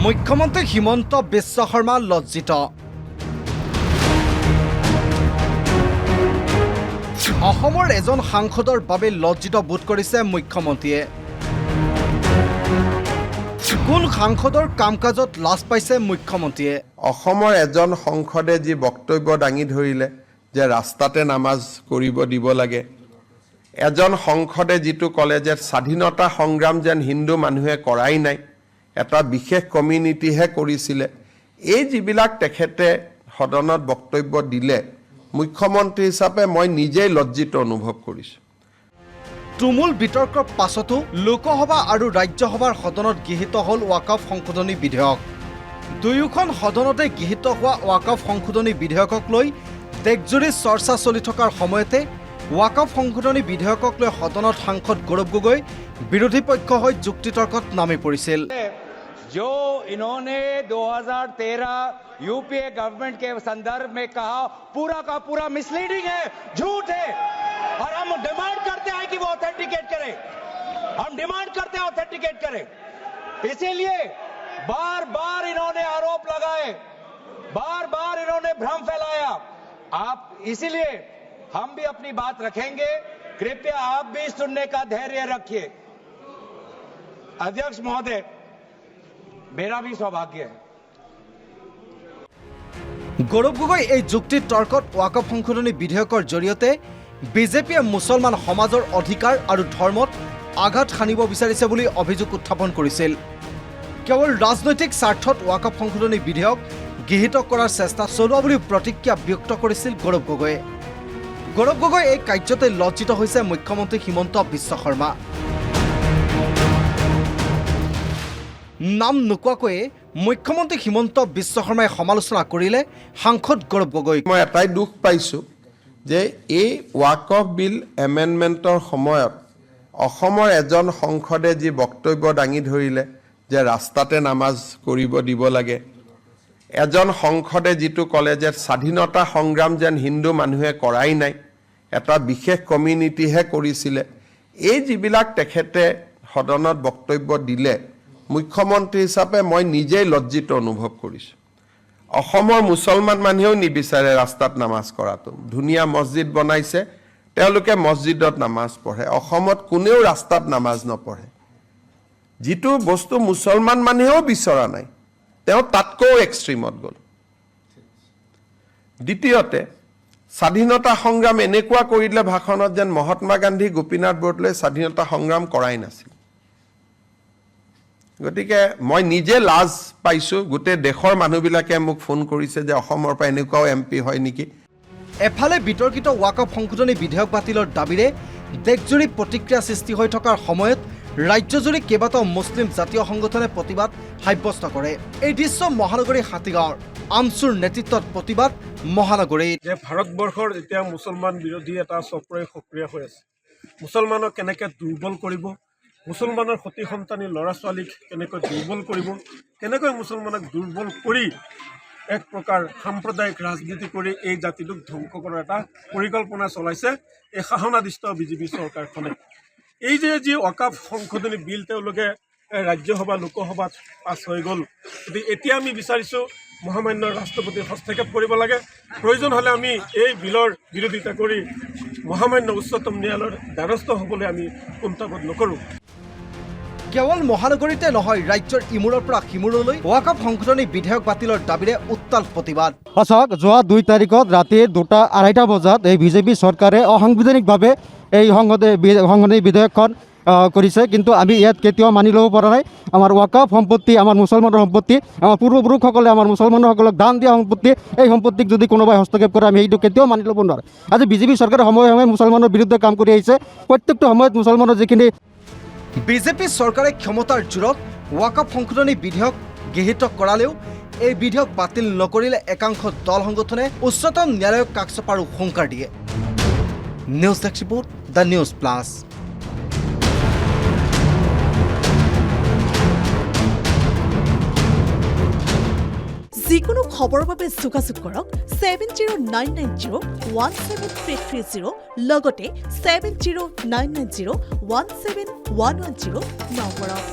মুখ্যমন্ত্ৰী হিমন্ত বিশ্ব শৰ্মা লজ্জিত। অসমৰ এজন সাংসদৰ বাবে লজ্জিত বোধ কৰিছে মুখ্যমন্ত্ৰীয়ে। কোন সাংসদৰ কাম কাজত লাজ পাইছে মুখ্যমন্ত্ৰীয়ে? অসমৰ এজন সংসদে যি বক্তব্য দাঙি ধৰিলে যে ৰাস্তাতে নামাজ কৰিব দিব লাগে, এজন সংসদে যিটো ক'লে যে স্বাধীনতা সংগ্ৰাম যেন হিন্দু মানুহে কৰাই নাই, এটা বিশেষ কমিউনিটিহে কৰিছিলে, এই যিবিলাক তেখেতে সদনত বক্তব্য দিলে, মুখ্যমন্ত্ৰী হিচাপে মই নিজেই লজ্জিত অনুভৱ কৰিছোঁ। তুমুল বিতৰ্কৰ পাছতো লোকসভা আৰু ৰাজ্যসভাৰ সদনত গৃহীত হ'ল ৱাকফ সংশোধনী বিধেয়ক। দুয়োখন সদনতে গৃহীত হোৱা ৱাকফ সংশোধনী বিধেয়কক লৈ দেশজুৰি চৰ্চা চলি থকাৰ সময়তে ৱাকফ সংশোধনী বিধেয়কক লৈ সদনত সাংসদ গৌৰৱ গগৈ বিৰোধী পক্ষ হৈ যুক্তিতৰ্কত নামি পৰিছিল। जो इन्होंने 2013 यूपीए गवर्नमेंट के संदर्भ में कहा पूरा का पूरा मिसलीडिंग है, झूठ है, और हम डिमांड करते हैं कि वो ऑथेंटिकेट करें, हम डिमांड करते हैं ऑथेंटिकेट करें। इसीलिए बार बार इन्होंने आरोप लगाए, बार बार इन्होंने भ्रम फैलाया। आप इसीलिए हम भी अपनी बात रखेंगे, कृपया आप भी सुनने का धैर्य रखिए। अध्यक्ष महोदय, मेरा भी सौभाग्य है। গৌৰৱ গগৈ এই যুক্তিৰ তৰ্কত ৱাকফ সংশোধনী বিধেয়কৰ জৰিয়তে বিজেপিয়ে মুছলমান সমাজৰ অধিকাৰ আৰু ধৰ্মত আঘাত সানিব বিচাৰিছে বুলি অভিযোগ উত্থাপন কৰিছিল। কেৱল ৰাজনৈতিক স্বাৰ্থত ৱাকফ সংশোধনী বিধেয়ক গৃহীত কৰাৰ চেষ্টা চলোৱা বুলি প্ৰতিক্ৰিয়া ব্যক্ত কৰিছিল গৌৰৱ গগৈয়ে। গৌৰৱ গগৈ এই কাৰ্যতে লজ্জিত হৈছে মুখ্যমন্ত্ৰী হিমন্ত বিশ্ব শৰ্মা। নাম নোকোৱাকৈয়ে মুখ্যমন্ত্ৰী হিমন্ত বিশ্ব শৰ্মাই সমালোচনা কৰিলে সাংসদ গৌৰৱ গগৈক। মই এটাই দুখ পাইছোঁ যে এই ৱাকফ বিল এমেণ্ডমেণ্টৰ সময়ত অসমৰ এজন সংসদে যি বক্তব্য দাঙি ধৰিলে যে ৰাস্তাতে নামাজ কৰিব দিব লাগে, এজন সংসদে যিটো ক'লে যে স্বাধীনতা সংগ্ৰাম যেন হিন্দু মানুহে কৰাই নাই, এটা বিশেষ কমিউনিটিহে কৰিছিলে, এই যিবিলাক তেখেতে সদনত বক্তব্য দিলে, মুখ্যমন্ত্ৰী হিচাপে মই নিজেই লজ্জিত অনুভৱ কৰিছোঁ। অসমৰ মুছলমান মানুহেও নিবিচাৰে ৰাস্তাত নামাজ কৰাটো। ধুনীয়া মছজিদ বনাইছে, তেওঁলোকে মছজিদত নামাজ পঢ়ে। অসমত কোনেও ৰাস্তাত নামাজ নপঢ়ে। যিটো বস্তু মুছলমান মানুহেও বিচৰা নাই, তেওঁ তাতকৈও এক্সট্ৰিমত গ'ল। দ্বিতীয়তে, স্বাধীনতা সংগ্ৰাম এনেকুৱা কৰিলে ভাষণত যেন মহাত্মা গান্ধী, গোপীনাথ বৰদলৈ স্বাধীনতা সংগ্ৰাম কৰাই নাছিল। গতিকে মই নিজে লাজ পাইছোঁ। গোটেই দেশৰ মানুহবিলাকে মোক ফোন কৰিছে যে অসমৰ পৰা এনেকুৱাও MP হয় নেকি। এফালে বিতৰ্কিত ৱাকফ সংশোধনী বিধেয়ক বাতিলৰ দাবীৰে দেশজুৰি প্ৰতিক্ৰিয়া সৃষ্টি হৈ থকাৰ সময়ত ৰাজ্যজুৰি কেইবাটাও মুছলিম জাতীয় সংগঠনে প্ৰতিবাদ সাব্যস্ত কৰে। এই দৃশ্য মহানগৰী হাতীগাঁৱৰ আমচুৰ নেতৃত্বত প্ৰতিবাদ মহানগৰীত। যে ভাৰতবৰ্ষৰ এতিয়া মুছলমান বিৰোধী এটা চক্ৰই সক্ৰিয় হৈ আছে। মুছলমানক কেনেকৈ দুৰ্বল কৰিব, মুছলমানৰ সতি সন্তানী ল'ৰা ছোৱালীক কেনেকৈ দুৰ্বল কৰিব, কেনেকৈ মুছলমানক দুৰ্বল কৰি এক প্ৰকাৰ সাম্প্ৰদায়িক ৰাজনীতি কৰি এই জাতিটোক ধ্বংস কৰাৰ এটা পৰিকল্পনা চলাইছে এই শাসনাধিষ্ঠ বিজেপি চৰকাৰখনে। এই যে যি ৱাকফ সংশোধনী বিল তেওঁলোকে ৰাজ্যসভা লোকসভাত পাছ হৈ গ'ল, গতিকে এতিয়া আমি বিচাৰিছোঁ মহামান্য ৰাষ্ট্ৰপতিৰ হস্তক্ষেপ কৰিব লাগে। প্ৰয়োজন হ'লে আমি এই বিলৰ বিৰোধিতা কৰি মহামান্য উচ্চতম ন্যায়ালয়ৰ দ্বাৰস্থ হ'বলৈ আমি কুণ্ঠাবোধ নকৰোঁ। কেৱল মহানগৰীতে নহয়, ৰাজ্যৰ ইমূৰৰ পৰা সিমূৰলৈ ৱাকফ সংশোধনী বিধেয়ক বাতিলৰ দাবীৰে উত্তাল প্ৰতিবাদ। চাওক, যোৱা 2 তাৰিখত ৰাতি 2:30 বজাত এই বিজেপি চৰকাৰে অসাংবিধানিকভাৱে এই সংশোধনী বিধেয়কখন কৰিছে, কিন্তু আমি ইয়াত কেতিয়াও মানি ল'ব পৰা নাই। আমাৰ ৱাকফ সম্পত্তি, আমাৰ মুছলমানৰ সম্পত্তি, আমাৰ পূৰ্বপুৰুষসকলে আমাৰ মুছলমানসকলক দান দিয়া সম্পত্তি, এই সম্পত্তিক যদি কোনোবাই হস্তক্ষেপ কৰে আমি সেইটো কেতিয়াও মানি ল'ব নোৱাৰোঁ। আজি বিজেপি চৰকাৰে সময়ে সময়ে মুছলমানৰ বিৰুদ্ধে কাম কৰি আহিছে। প্ৰত্যেকটো সময়ত মুছলমানৰ যিখিনি বিজেপি চৰকাৰে ক্ষমতাৰ জোৰত ৱাকফ সংশোধনী বিধেয়ক গৃহীত কৰালেও এই বিধেয়ক বাতিল নকৰিলে একাংশ দল সংগঠনে উচ্চতম ন্যায়ালয়ক কাষ চপাৰো হুংকাৰ দিয়ে। News desk report, the news plus. যিকোনো খবৰৰ বাবে যোগাযোগ কৰক 7099017330 লগতে 7099017110 নম্বৰত।